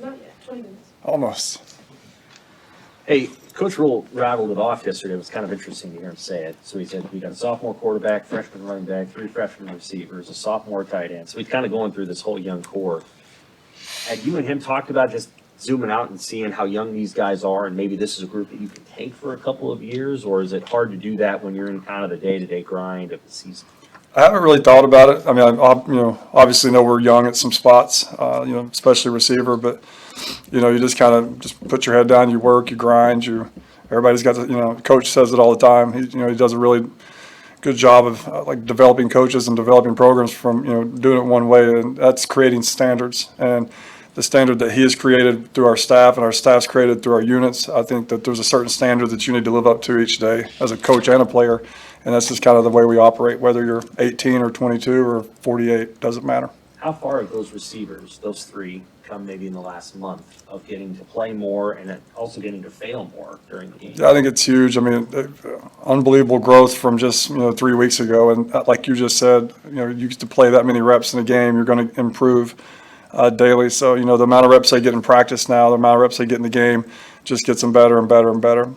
Not yet, 20 minutes. Almost. Hey, Coach Rule rattled it off yesterday. It was kind of interesting to hear him say it. So he said, we got a sophomore quarterback, freshman running back, 3 freshman receivers, a sophomore tight end. So he's kind of going through this whole young core. Had you and him talked about just zooming out and seeing how young these guys are, and maybe this is a group that you can take for a couple of years, or is it hard to do that when you're in kind of the day-to-day grind of the season? I haven't really thought about it. I mean, obviously know we're young at some spots, especially receiver, but, you just kind of just put your head down, you work, you grind, everybody's got to, coach says it all the time. He does a really good job of like developing coaches and developing programs from, doing it one way, and that's creating standards. And the standard that he has created through our staff and our staff's created through our units, I think that there's a certain standard that you need to live up to each day as a coach and a player. And that's just kind of the way we operate, whether you're 18 or 22 or 48, doesn't matter. How far have those receivers, those 3, come maybe in the last month of getting to play more and then also getting to fail more during the game? Yeah, I think it's huge. I mean, unbelievable growth from just 3 weeks ago. And like you just said, you used to play that many reps in a game, you're going to improve daily. So, the amount of reps they get in practice now, the amount of reps they get in the game just gets them better and better and better.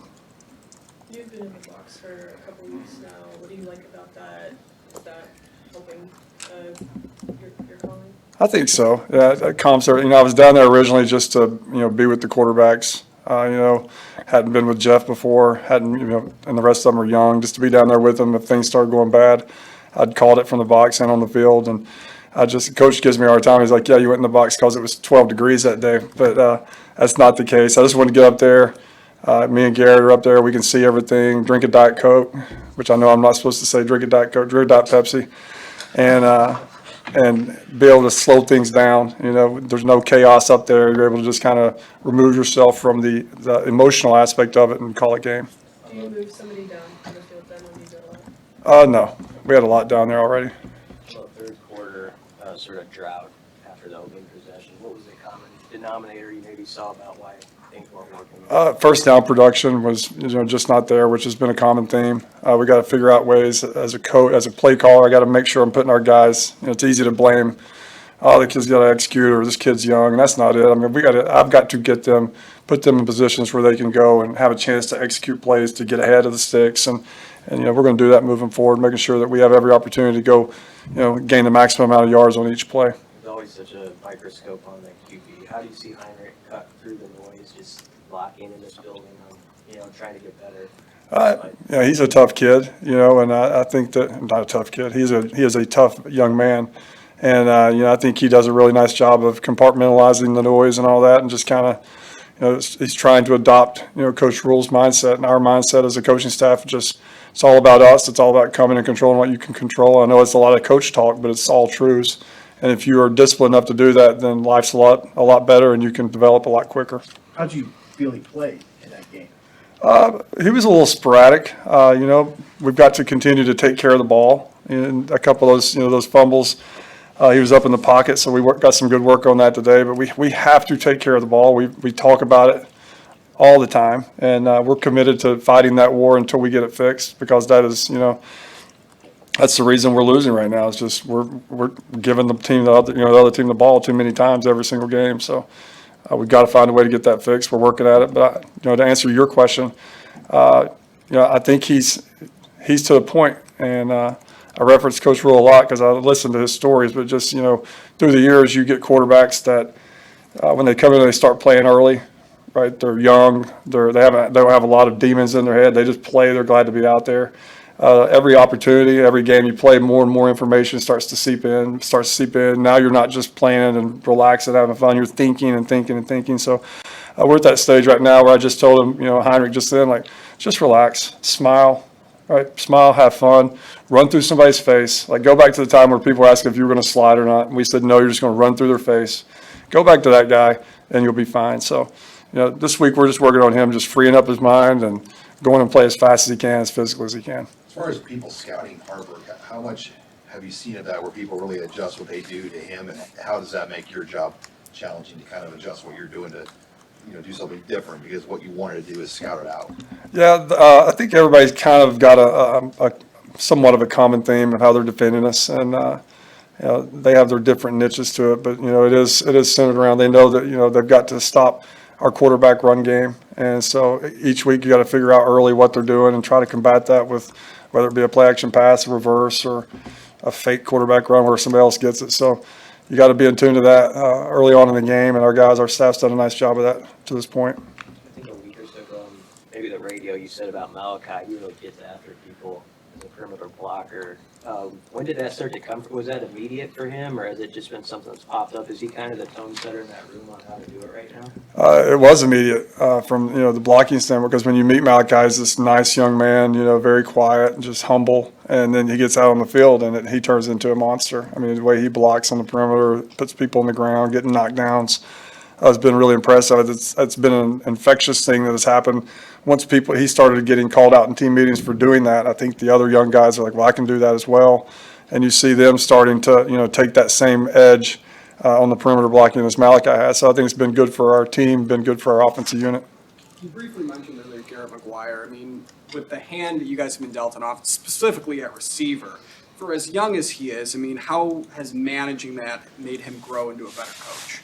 You've been in the box for a couple of weeks now. What do you like about that? Is that helping your calling? I think so. Yeah, that calms her. I was down there originally just to, be with the quarterbacks. Hadn't been with Jeff before, and the rest of them are young. Just to be down there with them if things started going bad, I'd called it from the box and on the field. And coach gives me a hard time. He's like, yeah, you went in the box because it was 12 degrees that day. But that's not the case. I just want to get up there. Me and Garrett are up there. We can see everything. Drink a Diet Coke, which I know I'm not supposed to say. Drink a Diet Coke. Drink a Diet Pepsi, and be able to slow things down. There's no chaos up there. You're able to just kind of remove yourself from the emotional aspect of it and call it game. Do you move somebody down on the field then when you get a lot? No, we had a lot down there already. Well, third quarter sort of drought after the opening possession. What was the common denominator you maybe saw about why things weren't working? First down production was just not there, which has been a common theme. We got to figure out ways as a coach, as a play caller. I got to make sure I'm putting our guys. It's easy to blame. Oh, the kid's got to execute, or this kid's young, and that's not it. I mean, I've got to put them in positions where they can go and have a chance to execute plays to get ahead of the sticks, and we're going to do that moving forward, making sure that we have every opportunity to go, gain the maximum amount of yards on each play. There's always such a microscope on the QB. How do you see Heinrich cut through the noise, just locking in this building on, trying to get better? Yeah, he's a tough kid, and I think that not a tough kid. He is a tough young man, and I think he does a really nice job of compartmentalizing the noise and all that, and just kind of, he's trying to adopt, Coach Rule's mindset and our mindset as a coaching staff. It's all about us. It's all about coming and controlling what you can control. I know it's a lot of coach talk, but it's all truths. And if you are disciplined enough to do that, then life's a lot better, and you can develop a lot quicker. How'd you feel he played in that game? He was a little sporadic. We've got to continue to take care of the ball. And a couple of those fumbles, he was up in the pocket, so we got some good work on that today. But we have to take care of the ball. We talk about it all the time, and we're committed to fighting that war until we get it fixed, because that is, that's the reason we're losing right now. It's just we're giving the other team the ball too many times every single game. So we've got to find a way to get that fixed. We're working at it. But to answer your question, I think he's to the point, and I reference Coach Rule a lot because I listen to his stories. But just through the years, you get quarterbacks that when they come in, they start playing early. Right, they're young. They don't have a lot of demons in their head. They just play. They're glad to be out there. Every opportunity, every game you play, more and more information starts to seep in. Now you're not just playing and relaxing, having fun. You're thinking and thinking and thinking. So we're at that stage right now where I just told him, Heinrich just then, just relax, smile, right? Smile, have fun, run through somebody's face. Go back to the time where people asked if you were going to slide or not. And we said, no, you're just going to run through their face. Go back to that guy, and you'll be fine. So, this week we're just working on him, just freeing up his mind and going and play as fast as he can, as physical as he can. As far as people scouting Harburg, how much have you seen of that where people really adjust what they do to him, and how does that make your job challenging to kind of adjust what you're doing to do something different, because what you wanted to do is scout it out? Yeah, I think everybody's kind of got a somewhat of a common theme of how they're defending us, and they have their different niches to it, but, it is centered around, they know that, they've got to stop our quarterback run game. And so each week you got to figure out early what they're doing and try to combat that with whether it be a play action pass, a reverse, or a fake quarterback run where somebody else gets it. So you got to be in tune to that early on in the game, and our staff's done a nice job of that to this point. I think a week or so ago, maybe the radio you said about Malachi, he really gets after people as a perimeter blocker. When did that start to come? Was that immediate for him, or has it just been something that's popped up? Is he kind of the tone setter in that room on how to do it right now? It was immediate from the blocking standpoint, because when you meet Malachi, he's this nice young man, very quiet and just humble, and then he gets out on the field and he turns into a monster. I mean, the way he blocks on the perimeter, puts people on the ground, getting knockdowns, has been really impressive. It's been an infectious thing that has happened. Once he started getting called out in team meetings for doing that, I think the other young guys are like, well, I can do that as well. And you see them starting to, take that same edge on the perimeter blocking as Malachi has. So I think it's been good for our team, been good for our offensive unit. You briefly mentioned earlier Garrett McGuire. I mean, with the hand that you guys have been dealt in offense, specifically at receiver, for as young as he is, I mean, how has managing that made him grow into a better coach?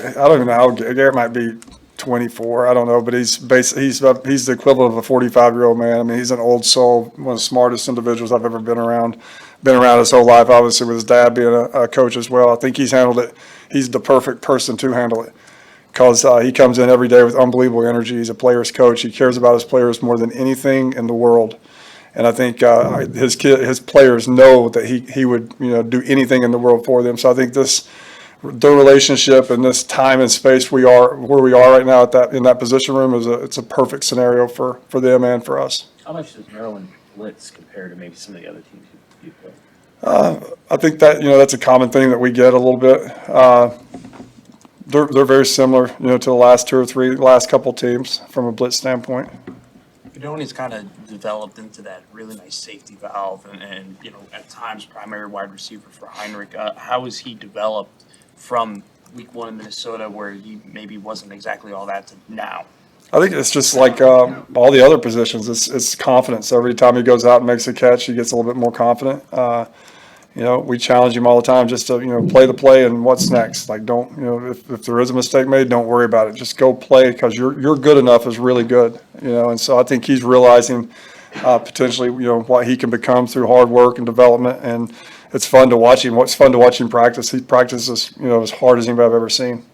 I don't even know how Garrett might be 24. I don't know, but he's the equivalent of a 45-year-old man. I mean, he's an old soul, one of the smartest individuals I've ever been around. Been around his whole life, obviously, with his dad being a coach as well. I think he's handled it. He's the perfect person to handle it, because he comes in every day with unbelievable energy. He's a player's coach. He cares about his players more than anything in the world. And I think his players know that he would do anything in the world for them. So I think their relationship and this time and space where we are right now in that position room it's a perfect scenario for them and for us. How much does Maryland blitz compare to maybe some of the other teams you play? I think that that's a common thing that we get a little bit. They're very similar to the last couple teams from a blitz standpoint. Fidoni's kind of developed into that really nice safety valve and at times primary wide receiver for Heinrich. How has he developed from week one in Minnesota, where he maybe wasn't exactly all that, to now? I think it's just like all the other positions. It's confidence. Every time he goes out and makes a catch, he gets a little bit more confident. We challenge him all the time just to play the play and what's next. Like, don't if there is a mistake made, don't worry about it. Just go play, because you're good enough is really good. And so I think he's realizing potentially what he can become through hard work and development, and it's fun to watch him. What's fun to watch him practice. He practices as hard as anybody I've ever seen.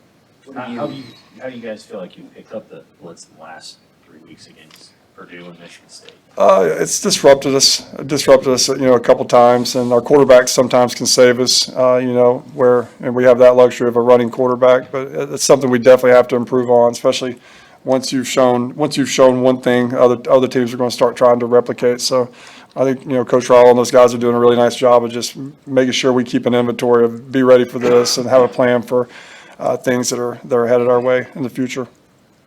How do you guys feel like you picked up the blitz in the last 3 weeks against Purdue and Michigan State? It's disrupted us. A couple times, and our quarterbacks sometimes can save us. And we have that luxury of a running quarterback, but it's something we definitely have to improve on, especially once you've shown one thing, other teams are going to start trying to replicate. So I think Coach Rowell and those guys are doing a really nice job of just making sure we keep an inventory of be ready for this and have a plan for things that are headed our way in the future.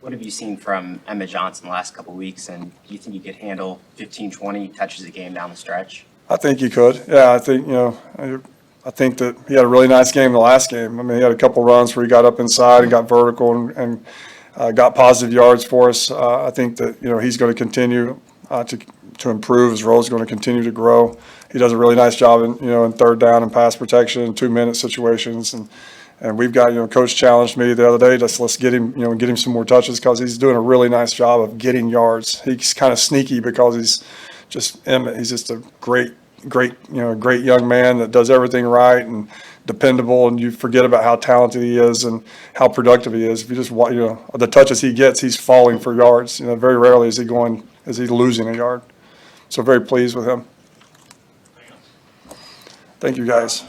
What have you seen from Emmett Johnson the last couple of weeks, and do you think he could handle 15, 20 touches a game down the stretch? I think he could. Yeah, I think I think that he had a really nice game the last game. I mean, he had a couple runs where he got up inside and got vertical and got positive yards for us. I think that he's going to continue to improve. His role is going to continue to grow. He does a really nice job in third down and pass protection and 2-minute situations. And we've got, Coach challenged me the other day, let's get him some more touches, because he's doing a really nice job of getting yards. He's kind of sneaky because he's just a great young man that does everything right and dependable, and you forget about how talented he is and how productive he is. If you just the touches he gets, he's falling for yards. Very rarely is he losing a yard. So very pleased with him. Thank you, guys.